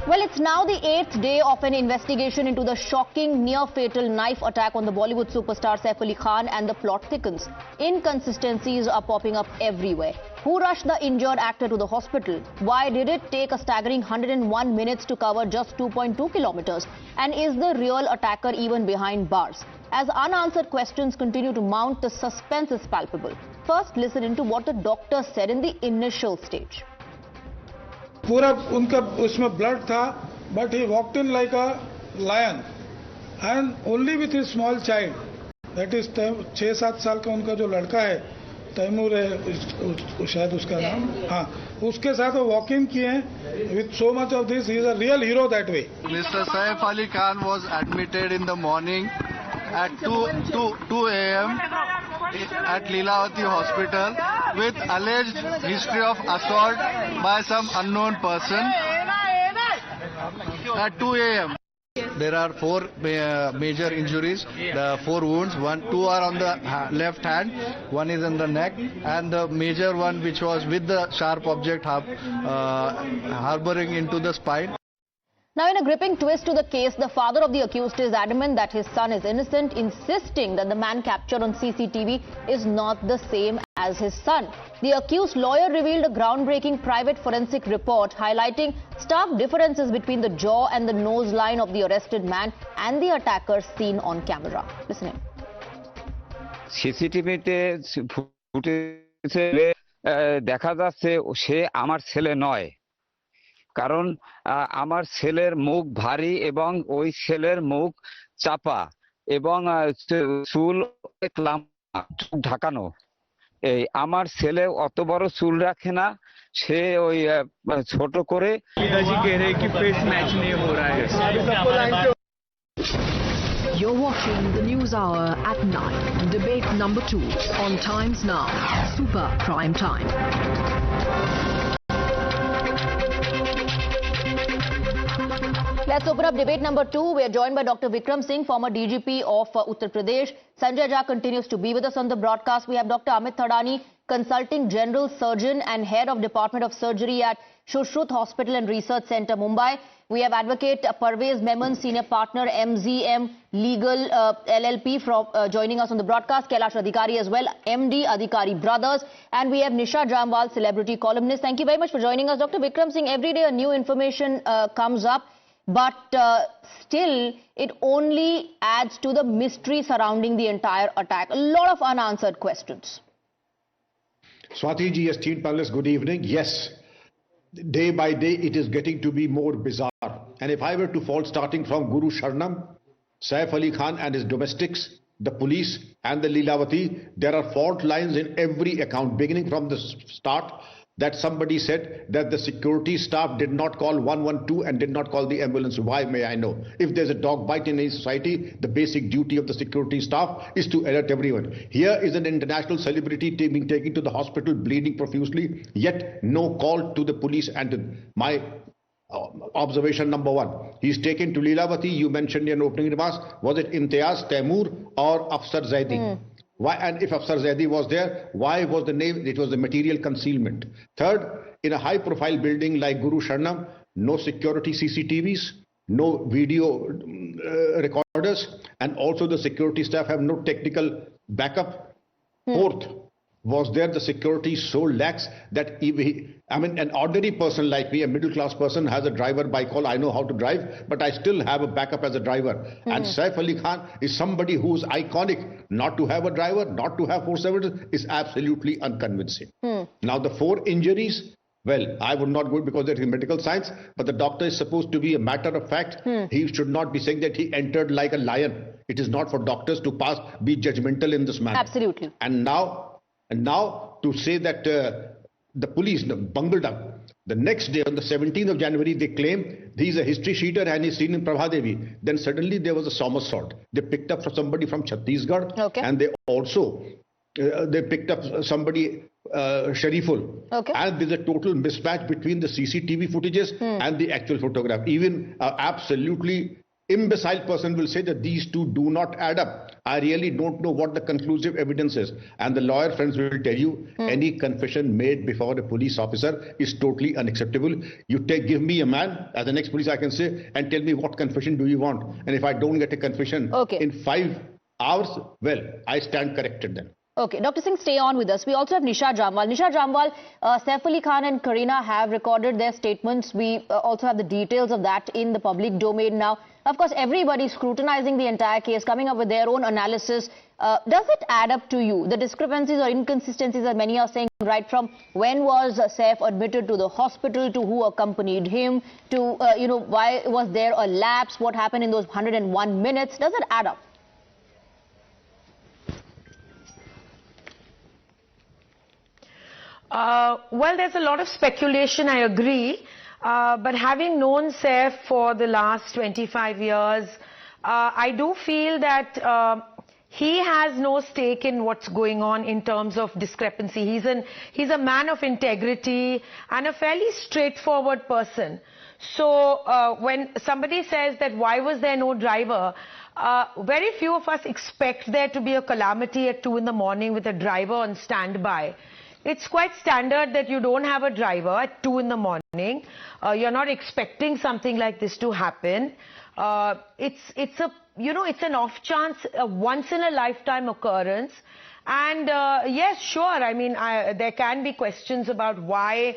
Well, it's now the 8th day of an investigation into the shocking near-fatal knife attack on the Bollywood superstar Saif Ali Khan, and the plot thickens. Inconsistencies are popping up everywhere. Who rushed the injured actor to the hospital? Why did it take a staggering 101 minutes to cover just 2.2 kilometers? And is the real attacker even behind bars? As unanswered questions continue to mount, the suspense is palpable. First, listen into what the doctor said in the initial stage. पूरा उनका उसमें blood था, but he walked in like a lion and only with his small child, that is 6-7 साल का उनका जो लड़का है, तैमूर है शायद उसका नाम, हाँ, उसके साथ वो वॉक इन किए हैं. With so much of this, he is a real hero that way. Mr. Saif Ali Khan was admitted in the morning at 2 a.m. at Leelavati Hospital with alleged history of assault by some unknown person at 2 a.m. There are 4 major injuries, the 4 wounds. 2 are on the left hand, 1 is in the neck, and the major one, which was with the sharp object harboring into the spine. Now, in a gripping twist to the case, the father of the accused is adamant that his son is innocent, insisting that the man captured on CCTV is not the same as his son. The accused lawyer revealed a groundbreaking private forensic report highlighting stark differences between the jaw and the nose line of the arrested man and the attacker seen on camera. Listen in. CCTV ফুটেজে দেখা যাচ্ছে সে আমার ছেলে নয়, কারণ আমার ছেলের মুখ ভারী এবং ওই ছেলের মুখ চাপা এবং চুল ঢাকানো. এই আমার ছেলে অত বড় চুল রাখে না, সে ওই ছোট করে. पिताजी कह रहे हैं कि फेस मैच नहीं हो रहा है. You're watching the News Hour at 9, debate number 2 on Times Now, Super Prime Time. Let's open up debate number 2. We are joined by Dr. Vikram Singh, former DGP of Uttar Pradesh. Sanjay Jha continues to be with us on the broadcast. We have Dr. Amit Thadani, Consulting General Surgeon and Head of Department of Surgery at Shushruth Hospital and Research Center, Mumbai. We have Advocate Parvez Memon, Senior Partner, MZM Legal LLP, joining us on the broadcast. Kailash Adhikari as well, MD Adhikari Brothers. And we have Nisha Jamwal, celebrity columnist. Thank you very much for joining us. Dr. Vikram Singh, every day a new information comes up. But still, it only adds to the mystery surrounding the entire attack. A lot of unanswered questions. Swati ji, esteemed panelists, good evening. Yes, day by day it is getting to be more bizarre. And if I were to fall starting from Guru Sharnam, Saif Ali Khan and his domestics, the police and the Leelavati, there are fault lines in every account, beginning from the start. That somebody said that the security staff did not call 112 and did not call the ambulance. Why, may I know? If there's a dog bite in any society, the basic duty of the security staff is to alert everyone. Here is an international celebrity being taken to the hospital bleeding profusely, yet no call to the police. And my observation number 1, he's taken to Leelavati. You mentioned in opening remarks, was it Imtiaz, Taimur or Afsar Zaidi? Why, and if Afsar Zaidi was there, why was the name? It was the material concealment. Third, in a high profile building like Guru Sharnam, no security CCTVs, no video recorders, and also the security staff have no technical backup. Fourth, was there the security so lax that an ordinary person like me, a middle class person, has a driver by call. I know how to drive, but I still have a backup as a driver. And Saif Ali Khan is somebody who's iconic. Not to have a driver, not to have 4/7 is absolutely unconvincing. Now the 4 injuries, well, I would not go because they're in medical science, but the doctor is supposed to be a matter of fact. He should not be saying that he entered like a lion. It is not for doctors to be judgmental in this manner. Absolutely. And now to say that the police bungled up. The next day, on the 17th of January, they claim he's a history sheeter and he's seen in Prabhadevi. Then suddenly there was a somersault. They picked up somebody from Chhattisgarh, and they also they picked up somebody Shariful. And there's a total mismatch between the CCTV footages and the actual photograph. Even absolutely imbecile person will say that these two do not add up. I really don't know what the conclusive evidence is. And the lawyer friends will tell you any confession made before a police officer is totally unacceptable. You give me a man as an ex-police, I can say, and tell me what confession do you want. And if I don't get a confession in 5 hours, well, I stand corrected then. Okay, Dr. Singh, stay on with us. We also have Nisha Jamwal. Nisha Jamwal, Saif Ali Khan and Kareena have recorded their statements. We also have the details of that in the public domain now. Of course, everybody scrutinizing the entire case, coming up with their own analysis. Does it add up to you? The discrepancies or inconsistencies that many are saying, right from when was Saif admitted to the hospital, to who accompanied him, to, why was there a lapse, what happened in those 101 minutes? Does it add up? Well, there's a lot of speculation, I agree. But having known Saif for the last 25 years, I do feel that he has no stake in what's going on in terms of discrepancy. He's a man of integrity and a fairly straightforward person. So when somebody says that why was there no driver, very few of us expect there to be a calamity at 2 in the morning with a driver on standby. It's quite standard that you don't have a driver at 2 in the morning. You're not expecting something like this to happen. It's an off chance, a once in a lifetime occurrence. And yes, sure, I mean, there can be questions about why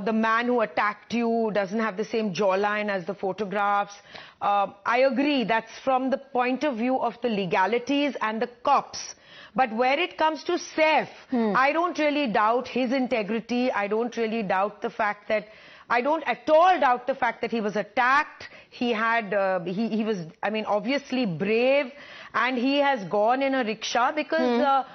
the man who attacked you doesn't have the same jawline as the photographs. I agree, that's from the point of view of the legalities and the cops. But where it comes to Saif, I don't really doubt his integrity. I don't really doubt the fact that, I don't at all doubt the fact that he was attacked. He had, he was, I mean, obviously brave, and he has gone in a rickshaw because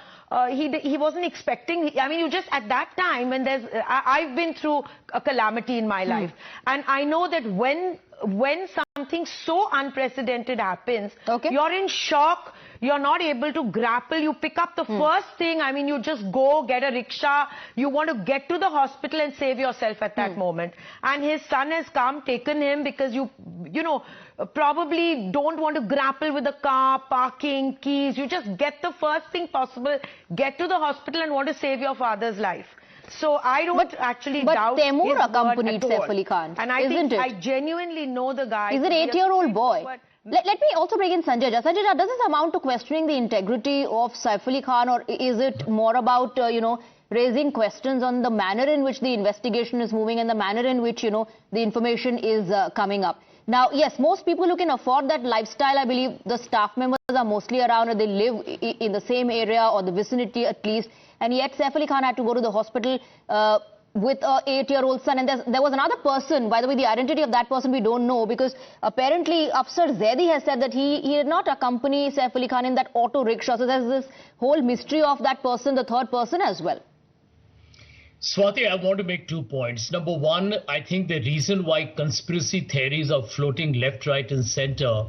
he wasn't expecting, I mean, you just, at that time, when there's, I've been through a calamity in my life, and I know that when something so unprecedented happens, you're in shock, you're not able to grapple, you pick up the first thing, I mean, you just go get a rickshaw, you want to get to the hospital and save yourself at that moment. And his son has come, taken him, because you probably don't want to grapple with the car, parking, keys, you just get the first thing possible, get to the hospital and want to save your father's life. So I don't actually doubt Temur accompanied Saif Ali Khan, and I think I genuinely know the guy. He's an 8-year-old boy. Let me also bring in Sanjay Jha. Sanjay Jha, does this amount to questioning the integrity of Saif Ali Khan, or is it more about, raising questions on the manner in which the investigation is moving and the manner in which, the information is coming up? Now, yes, most people who can afford that lifestyle, I believe the staff members are mostly around, or they live in the same area or the vicinity at least. And yet Saif Ali Khan had to go to the hospital with an 8-year-old son. And there was another person, by the way, the identity of that person we don't know, because apparently Afsar Zaidi has said that he did not accompany Saif Ali Khan in that auto rickshaw. So there's this whole mystery of that person, the third person as well. Swati, I want to make 2 points. Number one, I think the reason why conspiracy theories are floating left, right and center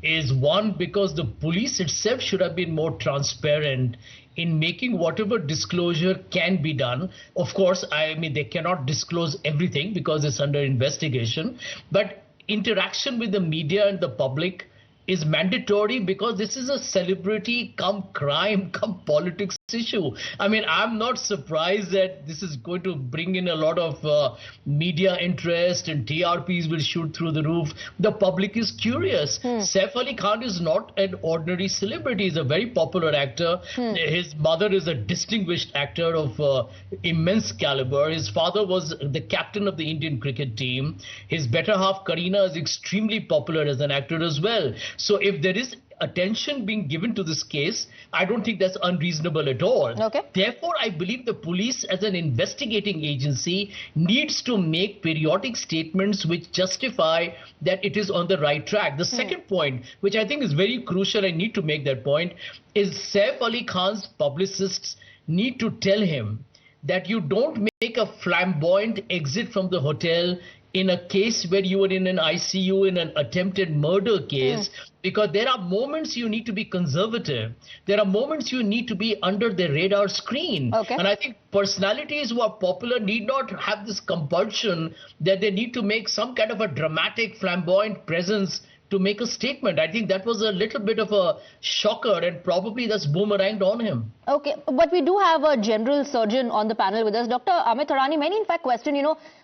is, one, because the police itself should have been more transparent in making whatever disclosure can be done. Of course, I mean, they cannot disclose everything because it's under investigation, but interaction with the media and the public is mandatory because this is a celebrity come crime come politics issue. I mean, I'm not surprised that this is going to bring in a lot of media interest and TRPs will shoot through the roof. The public is curious. Saif Ali Khan is not an ordinary celebrity. He's a very popular actor. His mother is a distinguished actor of immense caliber. His father was the captain of the Indian cricket team. His better half, Kareena, is extremely popular as an actor as well. So if there is attention being given to this case, I don't think that's unreasonable at all. Therefore, I believe the police as an investigating agency needs to make periodic statements which justify that it is on the right track. The second point, which I think is very crucial, I need to make that point, is Saif Ali Khan's publicists need to tell him that you don't make a flamboyant exit from the hotel in a case where you were in an ICU in an attempted murder case, because there are moments you need to be conservative. There are moments you need to be under the radar screen. And I think personalities who are popular need not have this compulsion that they need to make some kind of a dramatic, flamboyant presence to make a statement. I think that was a little bit of a shocker, and probably that's boomeranged on him. Okay, but we do have a general surgeon on the panel with us. Dr. Amit Thadani, many in fact question,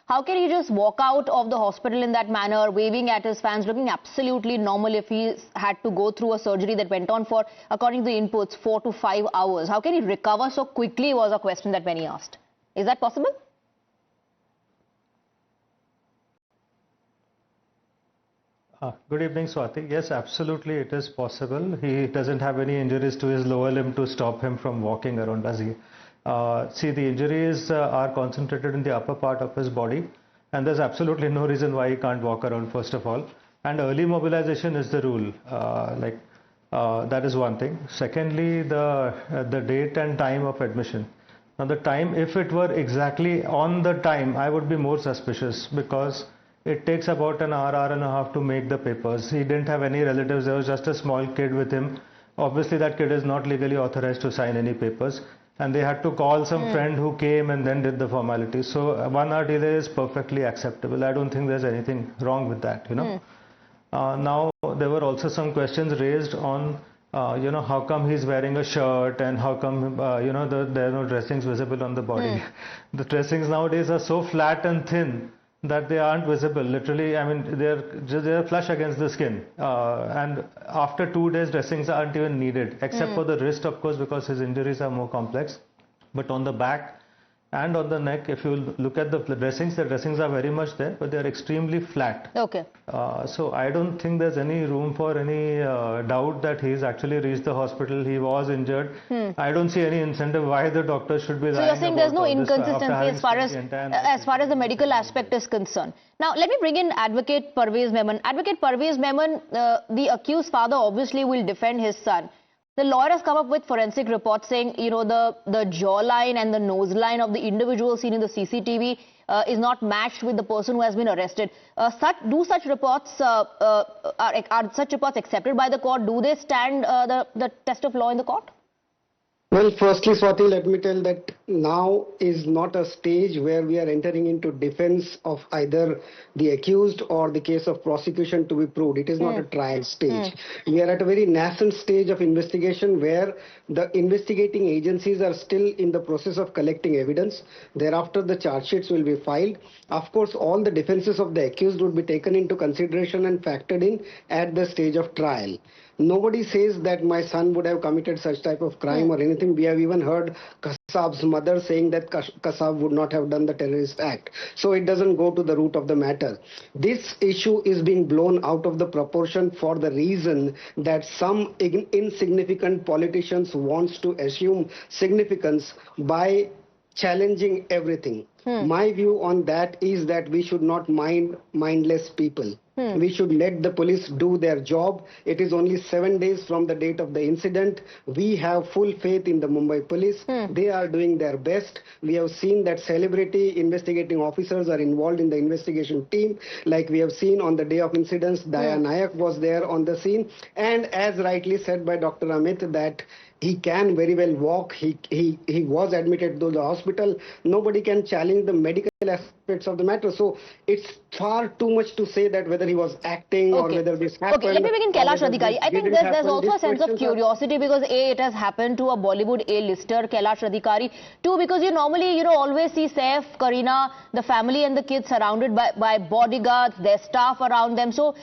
how can he just walk out of the hospital in that manner, waving at his fans, looking absolutely normal if he had to go through a surgery that went on for, according to the inputs, 4 to 5 hours? How can he recover so quickly was a question that many asked. Is that possible? Good evening, Swati. Yes, absolutely it is possible. He doesn't have any injuries to his lower limb to stop him from walking around, does he? See, the injuries are concentrated in the upper part of his body, and there's absolutely no reason why he can't walk around, first of all. And early mobilization is the rule. That is one thing. Secondly, the date and time of admission. Now, the time, if it were exactly on the time, I would be more suspicious, because it takes about an hour, hour and a half to make the papers. He didn't have any relatives. There was just a small kid with him. Obviously, that kid is not legally authorized to sign any papers. And they had to call some friend who came and then did the formalities. So 1 hour delay is perfectly acceptable. I don't think there's anything wrong with that, Now, there were also some questions raised on, how come he's wearing a shirt, and how come, there are no dressings visible on the body. The dressings nowadays are so flat and thin that they aren't visible. Literally, I mean, they're flush against the skin. And after 2 days, dressings aren't even needed, except for the wrist, of course, because his injuries are more complex. But on the back and on the neck, if you look at the dressings are very much there, but they're extremely flat. Okay. So I don't think there's any room for any doubt that he's actually reached the hospital. He was injured. I don't see any incentive why the doctor should be. So you're saying there's no inconsistency as far as the medical aspect is concerned. Now, let me bring in Advocate Parvez Memon. Advocate Parvez Memon, the accused father obviously will defend his son. The lawyer has come up with forensic reports saying, the jawline and the nose line of the individual seen in the CCTV is not matched with the person who has been arrested. Do such reports are such reports accepted by the court? Do they stand the test of law in the court? Well, firstly, Swati, let me tell that now is not a stage where we are entering into defense of either the accused or the case of prosecution to be proved. It is not a trial stage. We are at a very nascent stage of investigation where the investigating agencies are still in the process of collecting evidence. Thereafter, the charge sheets will be filed. Of course, all the defenses of the accused would be taken into consideration and factored in at the stage of trial. Nobody says that my son would have committed such type of crime or anything. We have even heard Kasab's mother saying that Kasab would not have done the terrorist act. So it doesn't go to the root of the matter. This issue is being blown out of the proportion for the reason that some insignificant politicians wants to assume significance by challenging everything. My view on that is that we should not mind mindless people. We should let the police do their job. It is only 7 days from the date of the incident. We have full faith in the Mumbai police. They are doing their best. We have seen that celebrity investigating officers are involved in the investigation team. Like we have seen on the day of incidents, Daya Nayak was there on the scene. And as rightly said by Dr. Amit, that he can very well walk. He was admitted to the hospital. Nobody can challenge the medical aspects of the matter. So it's far too much to say that whether he was acting or whether this happened. Okay, let me begin, Kailash Radhikari. I think there's also a sense of curiosity because A, it has happened to a Bollywood A-lister, Kailash Radhikari. Two, because you normally, always see Saif, Kareena, the family and the kids surrounded by bodyguards, their staff around them. So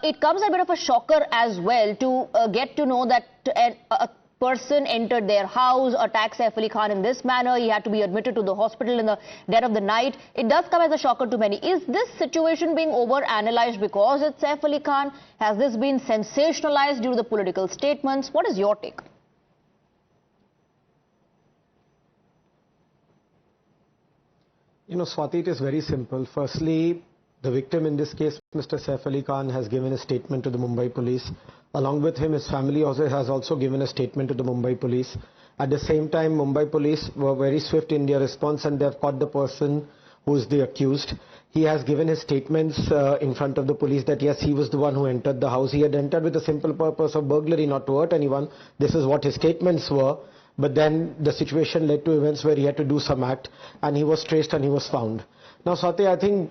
it comes a bit of a shocker as well to get to know that a person entered their house, attacked Saif Ali Khan in this manner. He had to be admitted to the hospital in the dead of the night. It does come as a shocker to many. Is this situation being over-analyzed because it's Saif Ali Khan? Has this been sensationalized due to the political statements? What is your take? Swati, it is very simple. Firstly, the victim in this case, Mr. Saif Ali Khan, has given a statement to the Mumbai police. Along with him, his family has also given a statement to the Mumbai police. At the same time, Mumbai police were very swift in their response and they have caught the person who is the accused. He has given his statements in front of the police that yes, he was the one who entered the house. He had entered with the simple purpose of burglary, not to hurt anyone. This is what his statements were. But then the situation led to events where he had to do some act and he was traced and he was found. Now, Swati, I think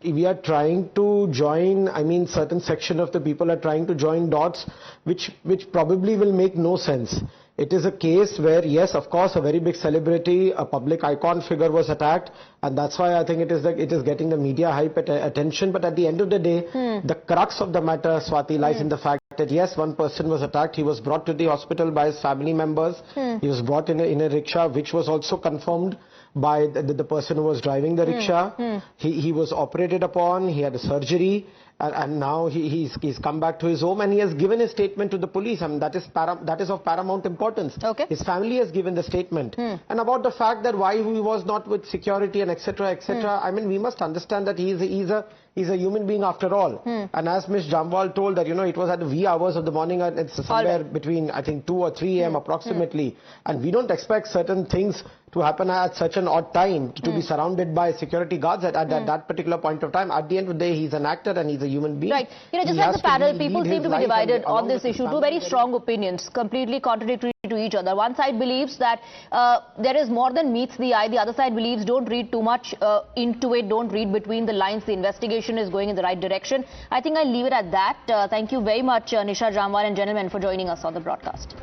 we are trying to join, I mean, certain section of the people are trying to join dots, which probably will make no sense. It is a case where, yes, of course, a very big celebrity, a public icon figure was attacked, and that's why I think it is getting the media hype attention. But at the end of the day, the crux of the matter, Swati, lies in the fact that yes, one person was attacked. He was brought to the hospital by his family members. He was brought in a rickshaw, which was also confirmed by the person who was driving the rickshaw. He was operated upon. He had a surgery. And now he's come back to his home and he has given a statement to the police. I mean, that is of paramount importance. Okay. His family has given the statement. And about the fact that why he was not with security and etc. etc. I mean, we must understand that he's a human being after all. And as Ms. Jamwal told that, it was at the wee hours of the morning, and it's somewhere between, I think, 2 or 3 a.m. approximately. And we don't expect certain things to happen at such an odd time, to be surrounded by security guards at that particular point of time. At the end of the day, he's an actor and he's a human being. Right. Just like the panel, people seem to be divided on this issue. Two very strong opinions, completely contradictory to each other. One side believes that there is more than meets the eye. The other side believes don't read too much into it, don't read between the lines. The investigation is going in the right direction. I think I'll leave it at that. Thank you very much, Nisha Jamwal and gentlemen, for joining us on the broadcast.